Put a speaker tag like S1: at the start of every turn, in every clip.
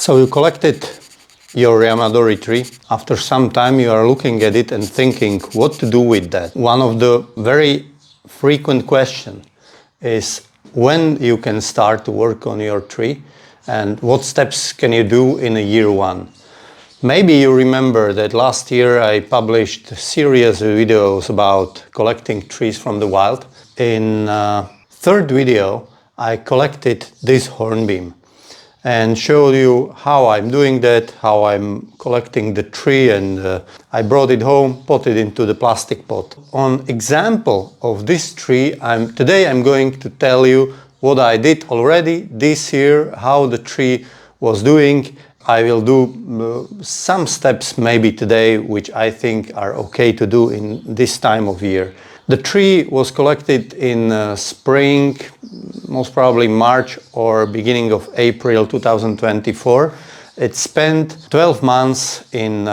S1: So you collected your Yamadori tree. After some time you are looking at it and thinking what to do with that. One of the very frequent questions is when you can start to work on your tree and what steps can you do in a year one. Maybe you remember that last year I published a series of videos about collecting trees from the wild. In third video I collected this hornbeam and showed you how I'm doing that, how I'm collecting the tree, and I brought it home, put it into the plastic pot. On example of this tree, today I'm going to tell you what I did already this year, how the tree was doing. I will do some steps maybe today which I think are okay to do in this time of year. The tree was collected in spring, most probably March or beginning of April 2024. It spent 12 months in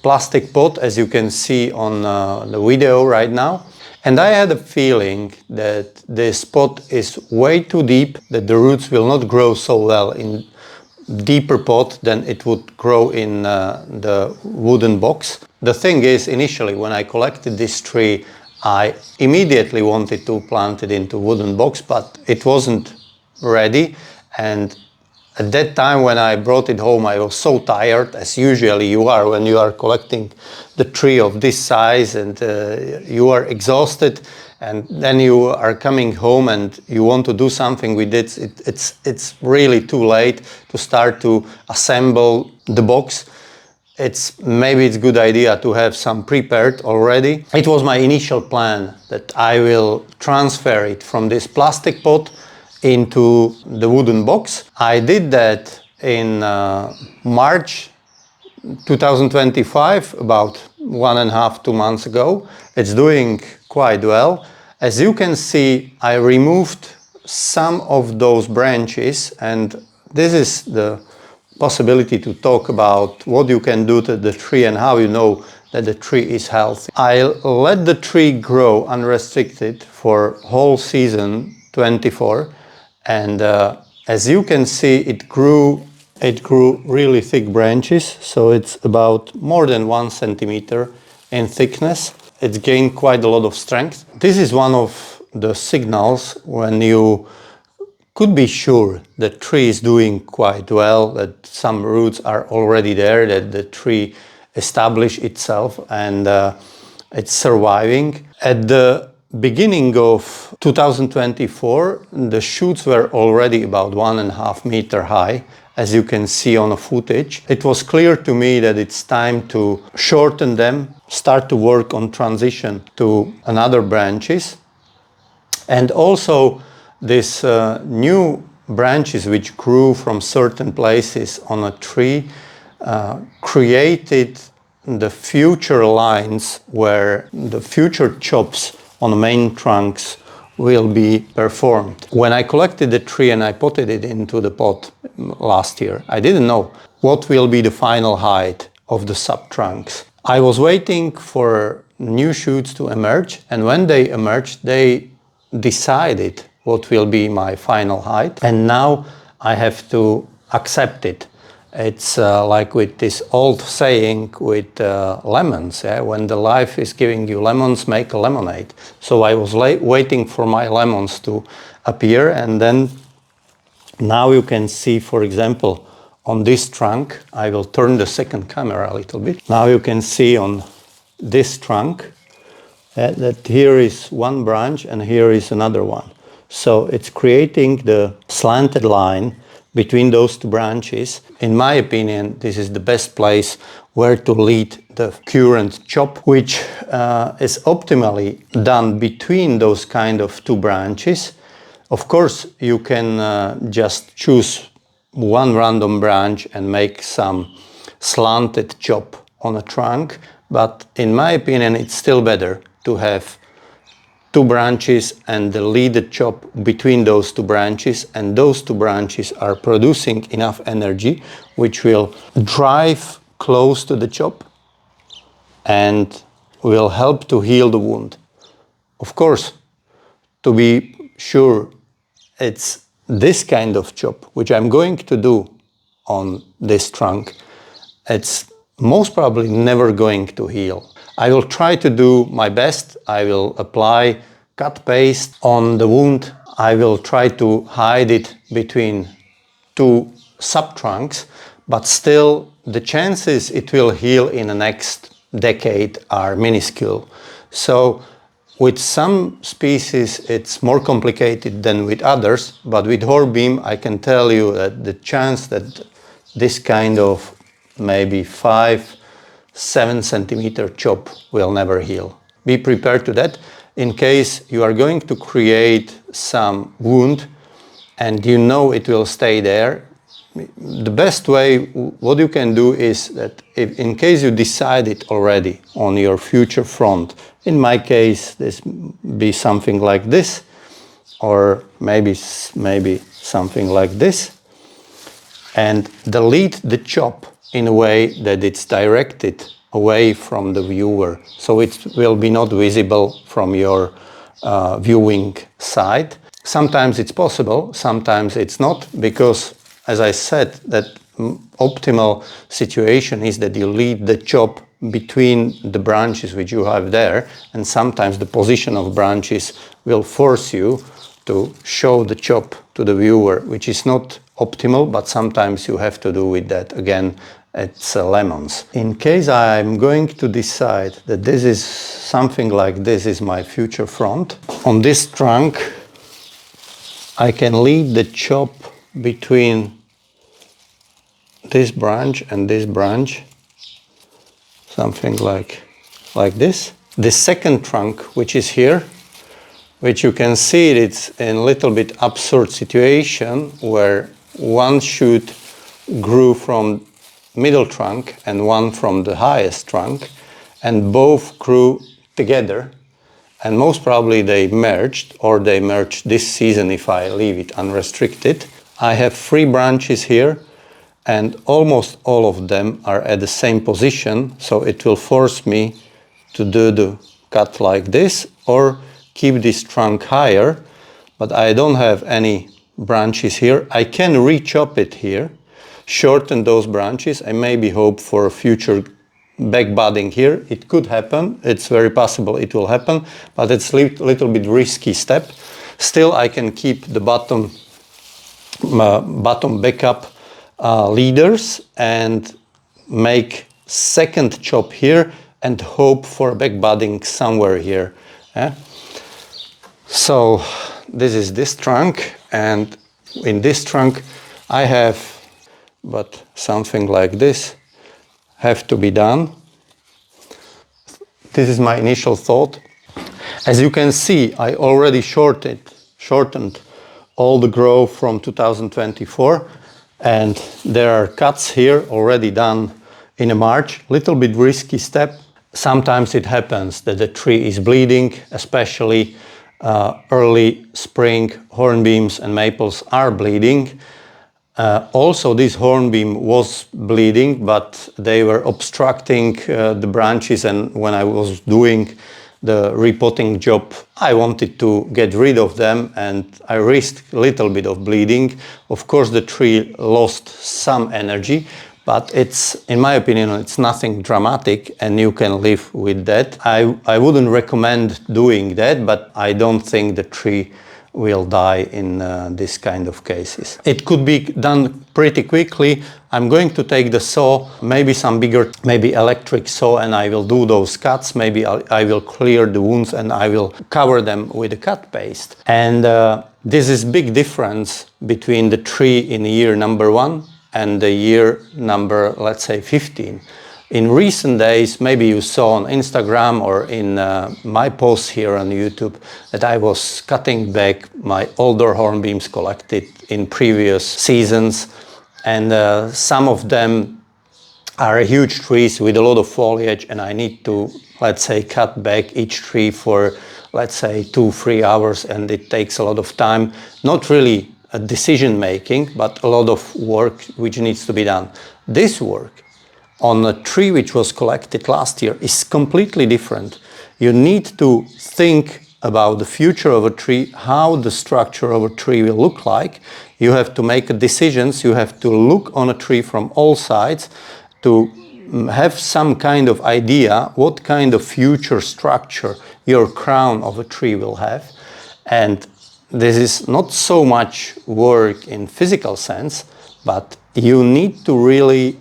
S1: plastic pot, as you can see on the video right now. And I had a feeling that this pot is way too deep, that the roots will not grow so well in deeper pot than it would grow in the wooden box. The thing is, initially when I collected this tree, I immediately wanted to plant it into wooden box, but it wasn't ready. And at that time when I brought it home, I was so tired, as usually you are when you are collecting the tree of this size, and you are exhausted, and then you are coming home and you want to do something with it. It's really too late to start to assemble the box. Maybe it's a good idea to have some prepared already. It was my initial plan that I will transfer it from this plastic pot into the wooden box. I did that in March 2025, about 1.5 to 2 months ago. It's doing quite well. As you can see, I removed some of those branches, and this is the possibility to talk about what you can do to the tree and how you know that the tree is healthy. I let the tree grow unrestricted for whole season 24, and as you can see, it grew really thick branches, so it's about more than 1 centimeter in thickness. It's gained quite a lot of strength. This is one of the signals when you could be sure that tree is doing quite well, that some roots are already there, that the tree established itself and it's surviving. At the beginning of 2024, the shoots were already about 1.5 meter high, as you can see on the footage. It was clear to me that it's time to shorten them, start to work on transition to another branches. And also these new branches which grew from certain places on a tree created the future lines where the future chops on the main trunks will be performed. When I collected the tree and I potted it into the pot last year, I didn't know what will be the final height of the sub-trunks. I was waiting for new shoots to emerge, and when they emerged, they decided what will be my final height, and now I have to accept it. It's like with this old saying with lemons, yeah? When the life is giving you lemons, make a lemonade. So I was waiting for my lemons to appear, and then now you can see, for example, on this trunk, I will turn the second camera a little bit. Now you can see on this trunk that here is one branch and here is another one. So it's creating the slanted line between those two branches. In my opinion, this is the best place where to lead the current chop, which is optimally done between those kind of two branches. Of course, you can just choose one random branch and make some slanted chop on a trunk, but in my opinion, it's still better to have two branches and the leaded chop between those two branches, and those two branches are producing enough energy which will drive close to the chop and will help to heal the wound. Of course, to be sure, it's this kind of chop which I'm going to do on this trunk, it's most probably never going to heal. I will try to do my best. I will apply cut paste on the wound. I will try to hide it between two subtrunks, but still the chances it will heal in the next decade are minuscule. So with some species it's more complicated than with others, but with hornbeam I can tell you that the chance that this kind of maybe 5-7 centimeter chop will never heal. Be prepared to that in case you are going to create some wound and you know it will stay there. The best way, what you can do is that if in case you decide it already on your future front, in my case this be something like this, or maybe something like this, and delete the chop in a way that it's directed away from the viewer, so it will be not visible from your viewing side. Sometimes it's possible, sometimes it's not, because as I said, that optimal situation is that you lead the chop between the branches which you have there, and sometimes the position of branches will force you to show the chop to the viewer, which is not optimal, but sometimes you have to do with that. Again, it's lemons. In case I'm going to decide that this is something like this is my future front, on this trunk I can lead the chop between this branch and this branch, something like this. The second trunk, which is here, which you can see it's in a little bit absurd situation where one shoot grew from middle trunk and one from the highest trunk, and both grew together, and most probably they merged, or they merged this season if I leave it unrestricted. I have 3 branches here, and almost all of them are at the same position, so it will force me to do the cut like this or keep this trunk higher, but I don't have any branches here. I can re-chop it here, shorten those branches, and maybe hope for a future back budding here. It could happen, it's very possible it will happen, but it's a little bit risky step. Still I can keep the bottom backup leaders and make second chop here and hope for back budding somewhere here. So this is this trunk, and in this trunk I have, but something like this have to be done. This is my initial thought. As you can see, I already shortened all the growth from 2024, and there are cuts here already done in a March. Little bit risky step. Sometimes it happens that the tree is bleeding, especially early spring hornbeams and maples are bleeding. Also this hornbeam was bleeding, but they were obstructing the branches, and when I was doing the repotting job I wanted to get rid of them, and I risked a little bit of bleeding. Of course the tree lost some energy, but it's, in my opinion, it's nothing dramatic and you can live with that. I wouldn't recommend doing that, but I don't think the tree will die in this kind of cases. It could be done pretty quickly. I'm going to take the saw, maybe some bigger, maybe electric saw, and I will do those cuts. Maybe I will clear the wounds and I will cover them with a cut paste. And this is big difference between the tree in year number 1 and the year number, let's say, 15. In recent days, maybe you saw on Instagram or in my posts here on YouTube that I was cutting back my older hornbeams collected in previous seasons, and some of them are huge trees with a lot of foliage, and I need to, let's say, cut back each tree for, let's say, 2-3 hours, and it takes a lot of time. Not really a decision making, but a lot of work which needs to be done. This work on a tree which was collected last year is completely different. You need to think about the future of a tree, how the structure of a tree will look like, you have to make decisions, you have to look on a tree from all sides to have some kind of idea what kind of future structure your crown of a tree will have. And this is not so much work in physical sense, but you need to really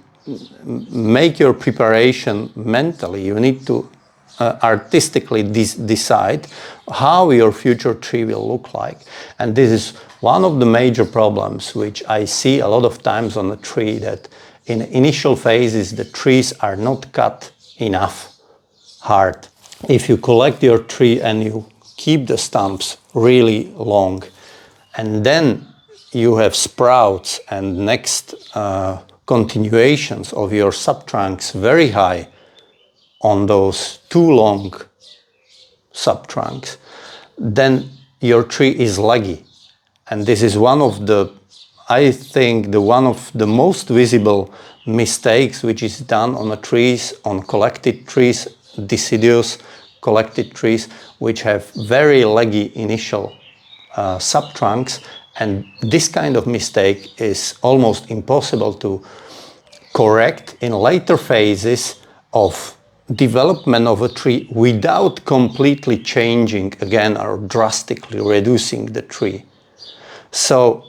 S1: make your preparation mentally. You need to artistically decide how your future tree will look like. And this is one of the major problems which I see a lot of times on a tree, that in initial phases the trees are not cut enough hard. If you collect your tree and you keep the stumps really long, and then you have sprouts and next continuations of your subtrunks very high on those too long subtrunks, then your tree is leggy. And this is one of the, I think, one of the most visible mistakes which is done on the trees, on collected trees, deciduous collected trees, which have very leggy initial subtrunks. And this kind of mistake is almost impossible to correct in later phases of development of a tree without completely changing again or drastically reducing the tree. So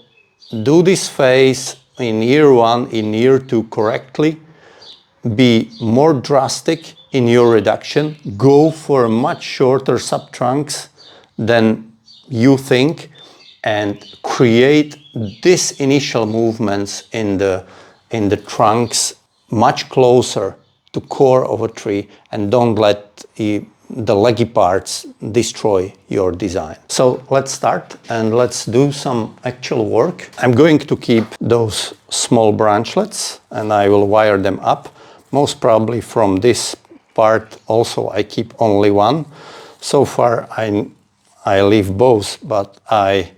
S1: do this phase in year 1, in year 2 correctly, be more drastic in your reduction, go for much shorter subtrunks than you think, and create these initial movements in the trunks much closer to core of a tree, and don't let the leggy parts destroy your design. So let's start and let's do some actual work. I'm going to keep those small branchlets and I will wire them up. Most probably from this part also I keep only one. So far I leave both, but I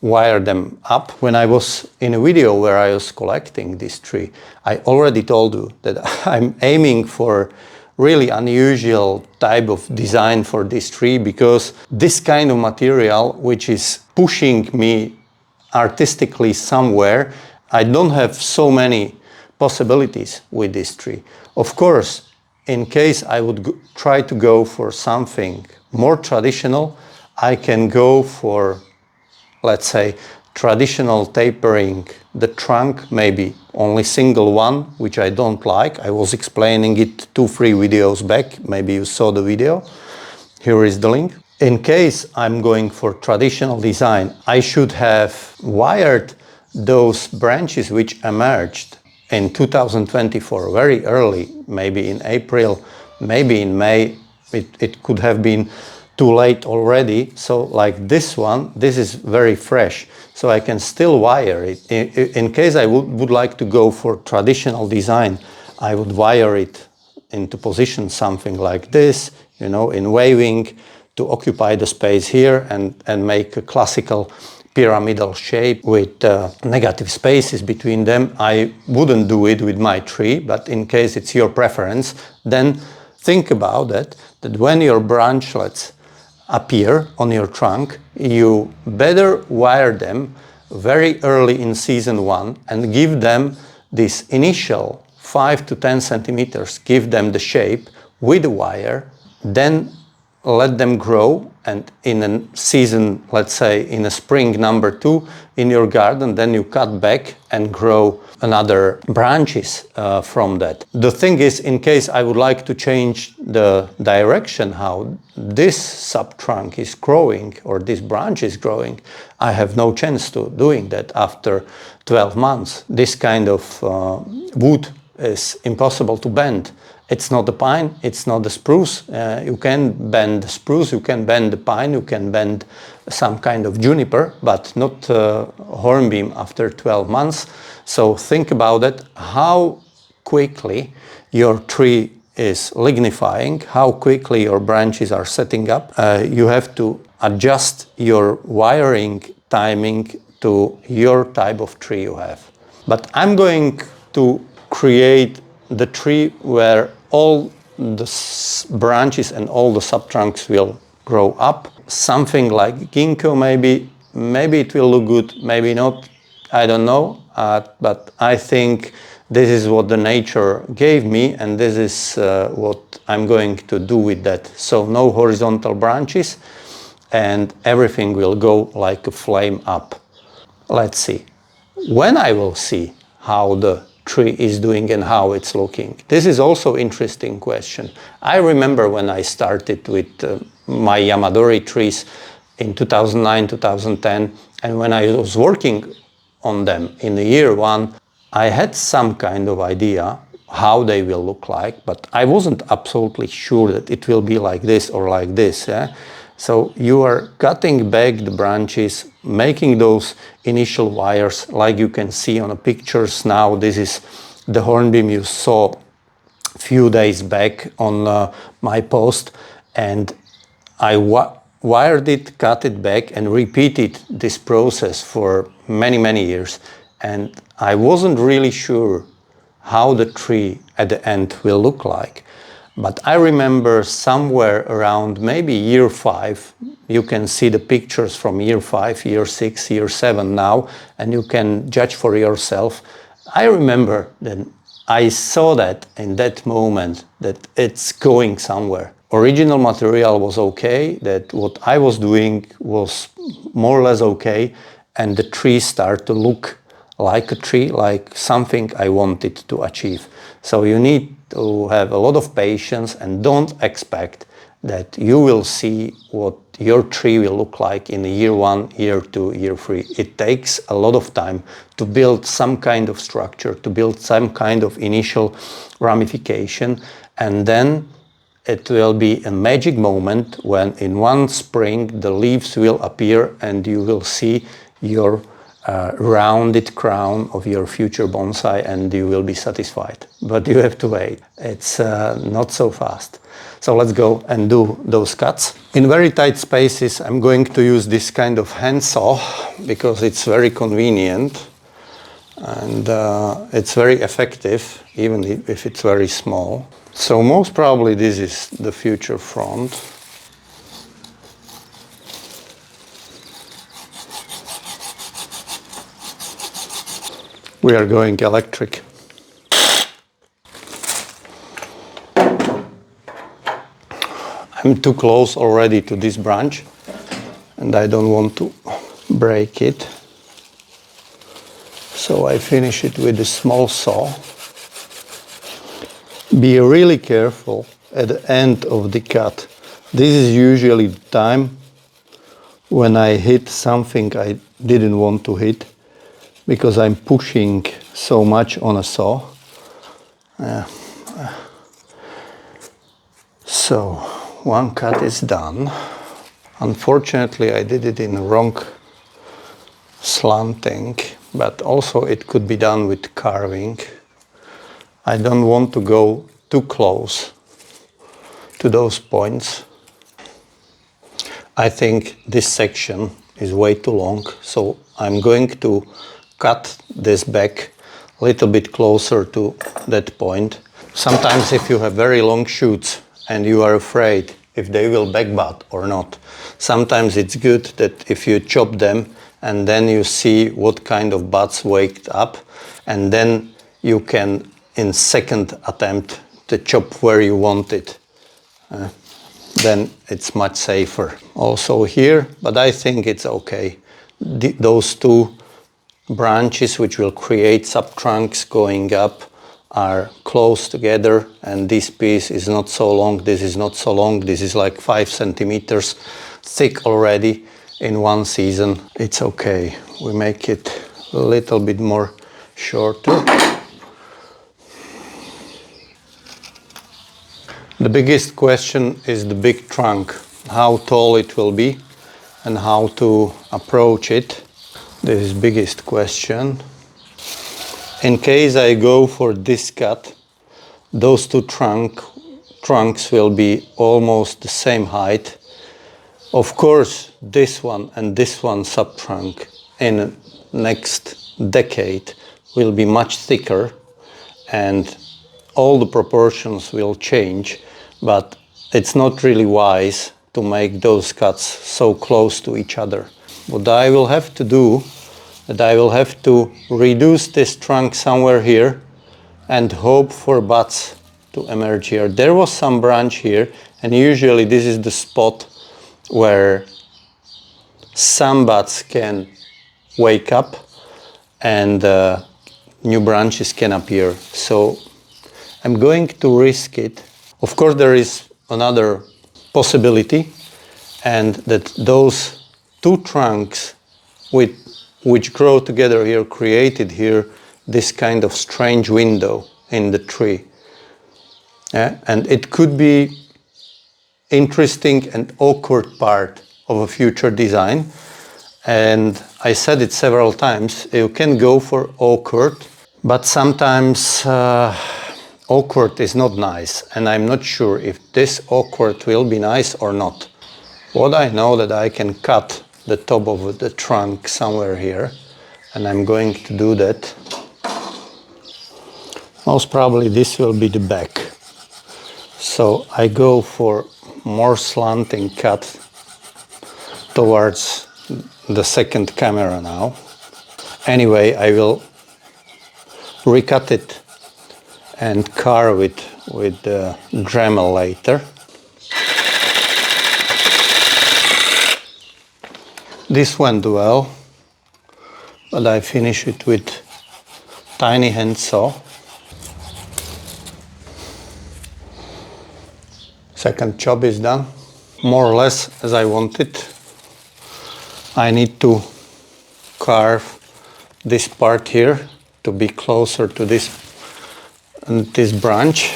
S1: wire them up. When I was in a video where I was collecting this tree, I already told you that I'm aiming for really unusual type of design for this tree, because this kind of material which is pushing me artistically somewhere, I don't have so many possibilities with this tree. Of course, in case I would try to go for something more traditional, I can go for, let's say, traditional tapering the trunk, maybe only single one, which I don't like. I was explaining it 2-3 videos back, maybe you saw the video. Here is the link. In case I'm going for traditional design, I should have wired those branches which emerged in 2024, very early, maybe in April, maybe in May. It could have been too late already. So like this one, this is very fresh, so I can still wire it. In case I would like to go for traditional design, I would wire it into position something like this, you know, in waving, to occupy the space here and make a classical pyramidal shape with negative spaces between them. I wouldn't do it with my tree, but in case it's your preference, then think about it, that when your branchlets appear on your trunk, you better wire them very early in season 1 and give them this initial 5 to 10 centimeters, give them the shape with the wire, then let them grow, and in a season, let's say in a spring number 2 in your garden, then you cut back and grow another branches from that. The thing is, in case I would like to change the direction how this subtrunk is growing or this branch is growing, I have no chance to doing that after 12 months. This kind of wood is impossible to bend. It's not the pine, it's not the spruce. You can bend the spruce, you can bend the pine, you can bend some kind of juniper, but not hornbeam after 12 months. So think about it, how quickly your tree is lignifying, how quickly your branches are setting up. You have to adjust your wiring timing to your type of tree you have. But I'm going to create the tree where all the branches and all the subtrunks will grow up. something like ginkgo, maybe it will look good, maybe not, I don't know, but I think this is what the nature gave me, and this is what I'm going to do with that. So no horizontal branches, and everything will go like a flame up. Let's see. When I will see how the tree is doing and how it's looking. This is also interesting question. I remember when I started with my Yamadori trees in 2009, 2010, and when I was working on them in the year one, I had some kind of idea how they will look like, but I wasn't absolutely sure that it will be like this or like this. Yeah? So you are cutting back the branches, making those initial wires, like you can see on the pictures now. This is the hornbeam you saw a few days back on my post, and I wired it, cut it back, and repeated this process for many years. And I wasn't really sure how the tree at the end will look like. But I remember somewhere around maybe year 5, you can see the pictures from year 5, year 6, year 7 now, and you can judge for yourself. I remember that I saw that in that moment that it's going somewhere. Original material was okay, that what I was doing was more or less okay, and the tree started to look like a tree, like something I wanted to achieve. So you need to have a lot of patience and don't expect that you will see what your tree will look like in year 1, year 2, year 3. It takes a lot of time to build some kind of structure, to build some kind of initial ramification, and then it will be a magic moment when in one spring the leaves will appear and you will see your rounded crown of your future bonsai, and you will be satisfied. But you have to wait. It's not so fast. So let's go and do those cuts. In very tight spaces, I'm going to use this kind of handsaw because it's very convenient and it's very effective, even if it's very small. So most probably this is the future front. We are going electric. I'm too close already to this branch and I don't want to break it. So I finish it with a small saw. Be really careful at the end of the cut. This is usually the time when I hit something I didn't want to hit, because I'm pushing so much on a saw. So one cut is done. Unfortunately, I did it in the wrong slanting, but also it could be done with carving. I don't want to go too close to those points. I think this section is way too long, so I'm going to cut this back a little bit closer to that point. Sometimes if you have very long shoots and you are afraid if they will backbud or not, sometimes it's good that if you chop them and then you see what kind of buds waked up, and then you can in second attempt to chop where you want it. Then it's much safer. Also here, but I think it's okay. Those two branches which will create sub-trunks going up are close together, and this piece is not so long, this is not so long, this is like 5 centimeters thick already in one season. It's okay. We make it a little bit more shorter. The biggest question is the big trunk, how tall it will be and how to approach it. This is the biggest question. In case I go for this cut, those two trunks will be almost the same height. Of course, this one and this one sub-trunk in the next decade will be much thicker and all the proportions will change, but it's not really wise to make those cuts so close to each other. What I will have to do, that I will have to reduce this trunk somewhere here and hope for buds to emerge here. There was some branch here, and usually this is the spot where some buds can wake up and new branches can appear. So I'm going to risk it. Of course, there is another possibility, and that those two trunks which grow together here created here this kind of strange window in the tree. Yeah? And it could be interesting and awkward part of a future design. And I said it several times, you can go for awkward, but sometimes awkward is not nice, and I'm not sure if this awkward will be nice or not. What I know that I can cut the top of the trunk somewhere here, and I'm going to do that. Most probably this will be the back. So I go for more slanting cut towards the second camera now. Anyway, I will recut it and carve it with the Dremel later. This went well, but I finish it with tiny hand saw. Second job is done, more or less as I want it. I need to carve this part here to be closer to this branch,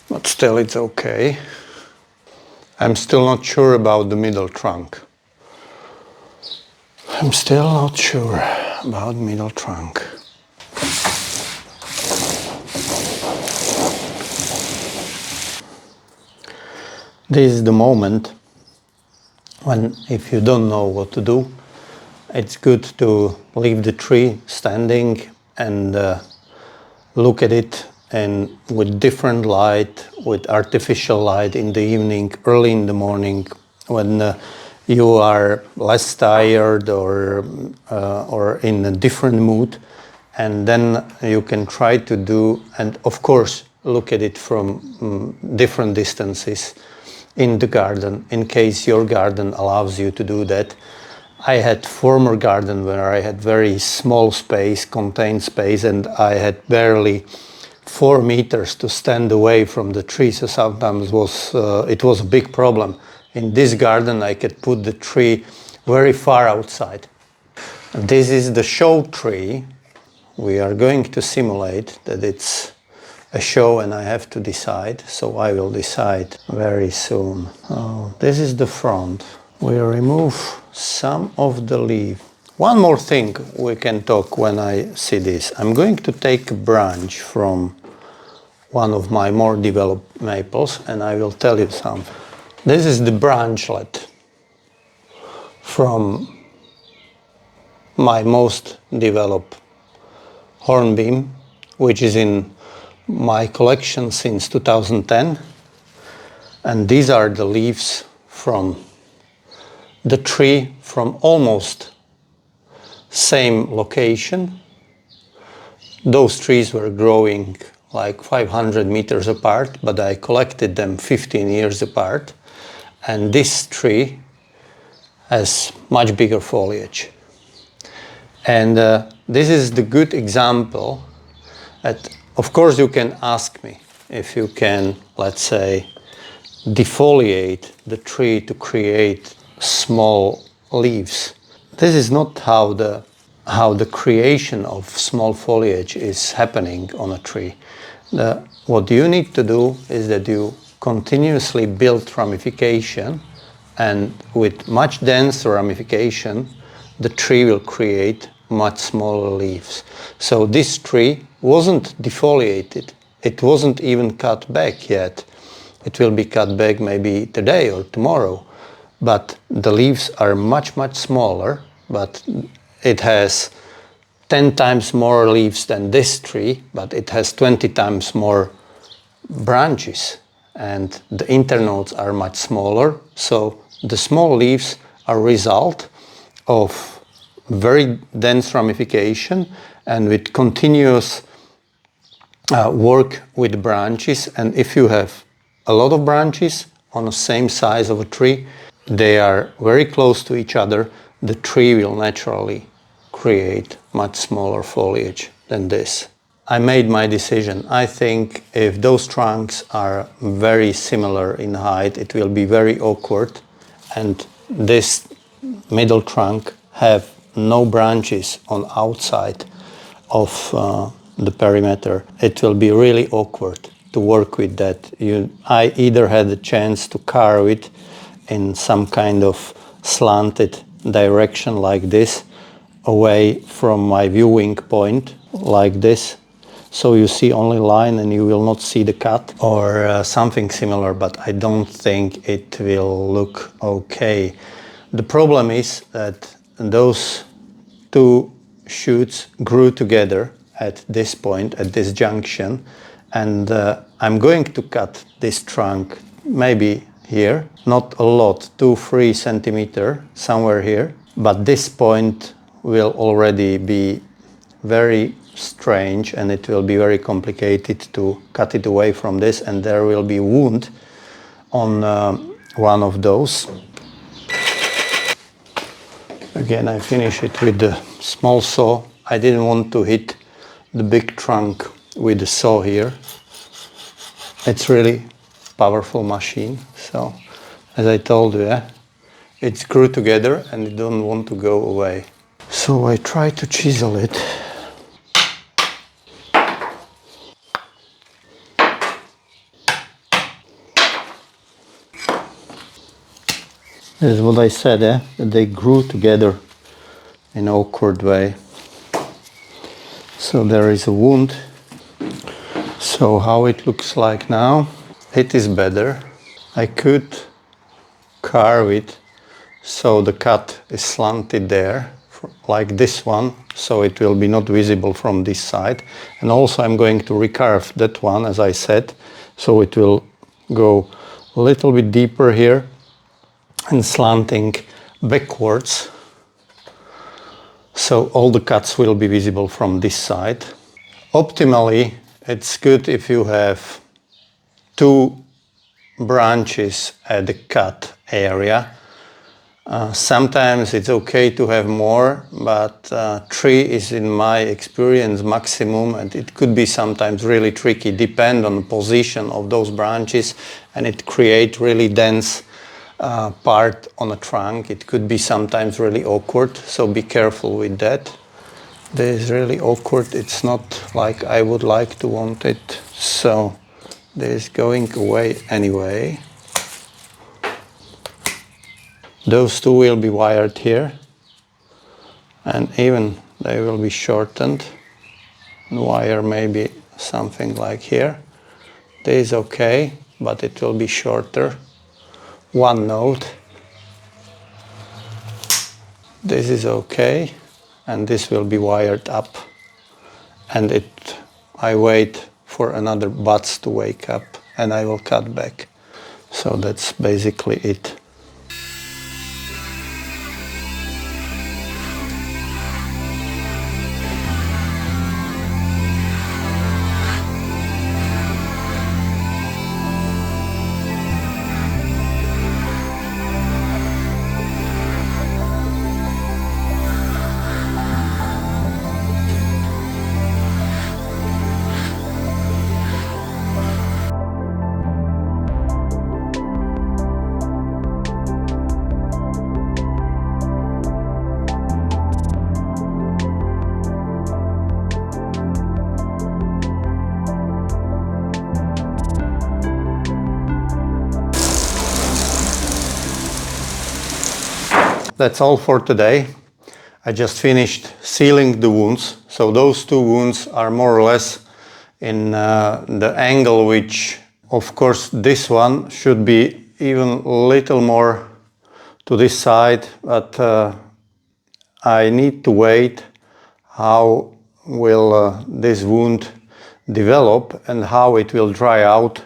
S1: but still it's okay. I'm still not sure about the middle trunk. I'm still not sure about middle trunk. This is the moment when, if you don't know what to do, it's good to leave the tree standing and look at it and with different light, with artificial light in the evening, early in the morning, when you are less tired or in a different mood, and then you can try to do, and of course look at it from different distances in the garden, in case your garden allows you to do that. I had former garden where I had very small space, contained space, and I had barely 4 meters to stand away from the tree, so sometimes it was a big problem. In this garden I could put the tree very far outside. And this is the show tree. We are going to simulate that it's a show, and I have to decide, so I will decide very soon. Oh, this is the front. We remove some of the leaf. One more thing we can talk when I see this. I'm going to take a branch from one of my more developed maples, and I will tell you something. This is the branchlet from my most developed hornbeam, which is in my collection since 2010, and these are the leaves from the tree from almost same location. Those trees were growing like 500 meters apart, but I collected them 15 years apart, and this tree has much bigger foliage. And this is the good example that, of course, you can ask me if you can, let's say, defoliate the tree to create small leaves. This is not how the creation of small foliage is happening on a tree. What you need to do is that you continuously build ramification, and with much denser ramification, the tree will create much smaller leaves. So this tree wasn't defoliated. It wasn't even cut back yet. It will be cut back maybe today or tomorrow. But the leaves are much, much smaller, but it has 10 times more leaves than this tree, but it has 20 times more branches. and the internodes are much smaller. So the small leaves are a result of very dense ramification and with continuous work with branches. And if you have a lot of branches on the same size of a tree, they are very close to each other, the tree will naturally create much smaller foliage than this. I made my decision. I think if those trunks are very similar in height, it will be very awkward, and this middle trunk have no branches on outside of the perimeter. It will be really awkward to work with that. I either had the chance to carve it in some kind of slanted direction like this, away from my viewing point like this, so you see only line and you will not see the cut, or something similar, but I don't think it will look okay. The problem is that those two shoots grew together at this point, at this junction, and I'm going to cut this trunk maybe here, not a lot, 2-3 centimeter, somewhere here, but this point will already be very strange and it will be very complicated to cut it away from this, and there will be a wound on one of those. Again, I finish it with the small saw. I didn't want to hit the big trunk with the saw here. It's really powerful machine, so as I told you, it's grew together and it don't want to go away. So I try to chisel it. This is what I said, they grew together in an awkward way. So there is a wound. So how it looks like now, it is better. I could carve it so the cut is slanted there, like this one, so it will be not visible from this side. And also I'm going to recarve that one, as I said, so it will go a little bit deeper here and slanting backwards, so all the cuts will be visible from this side. Optimally, it's good if you have 2 branches at the cut area. Sometimes it's okay to have more, but 3 is, in my experience, maximum, and it could be sometimes really tricky, depend on the position of those branches, and it create really dense part on a trunk. It could be sometimes really awkward, so be careful with that. This is really awkward, it's not like I would like to want it, so this is going away anyway. Those 2 will be wired here, and even they will be shortened. The wire maybe something like here. This is okay, but it will be shorter. 1 node. This is okay, and this will be wired up, and I wait for another buds to wake up and I will cut back. So that's basically it. That's all for today. I just finished sealing the wounds. So those 2 wounds are more or less in the angle, which, of course, this one should be even a little more to this side, but I need to wait how will this wound develop and how it will dry out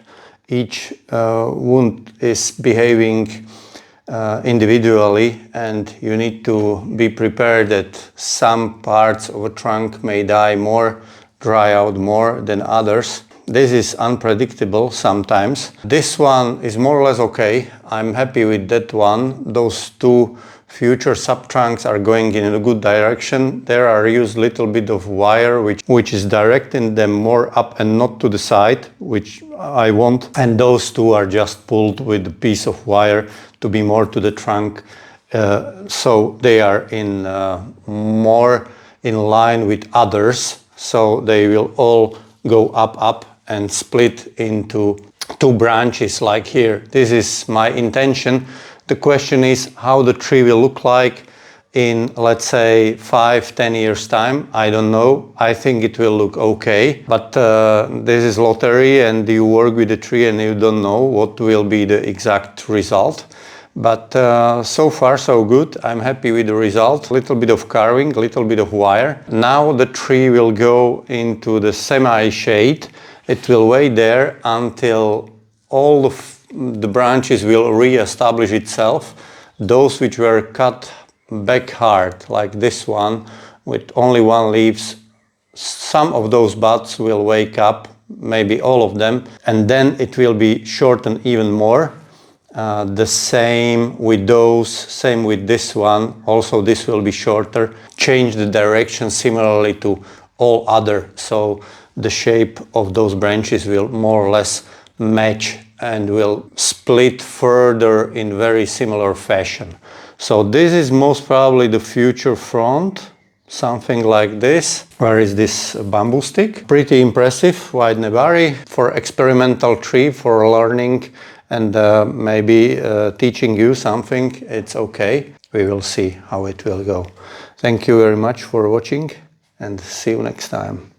S1: each wound is behaving individually, and you need to be prepared that some parts of a trunk may die more, dry out more than others. This is unpredictable sometimes. This one is more or less okay. I'm happy with that one. Those two future sub-trunks are going in a good direction. There are used little bit of wire which is directing them more up and not to the side, which I want. And those two are just pulled with a piece of wire to be more to the trunk. So they are in more in line with others. So they will all go up and split into two branches like here. This is my intention. The question is how the tree will look like in, let's say, 5-10 years time. I don't know. I think it will look okay, but this is lottery, and you work with the tree and you don't know what will be the exact result. But so far so good. I'm happy with the result. Little bit of carving, little bit of wire. Now the tree will go into the semi-shade. It will wait there until all the branches will re-establish itself. Those which were cut back hard, like this one, with only one leaves, some of those buds will wake up, maybe all of them, and then it will be shortened even more. The same with those, same with this one. Also this will be shorter. Change the direction similarly to all other. So the shape of those branches will more or less match and will split further in very similar fashion. So this is most probably the future front, something like this. Where is this bamboo stick? Pretty impressive, white nebari. For experimental tree, for learning and maybe teaching you something, it's okay. We will see how it will go. Thank you very much for watching and see you next time.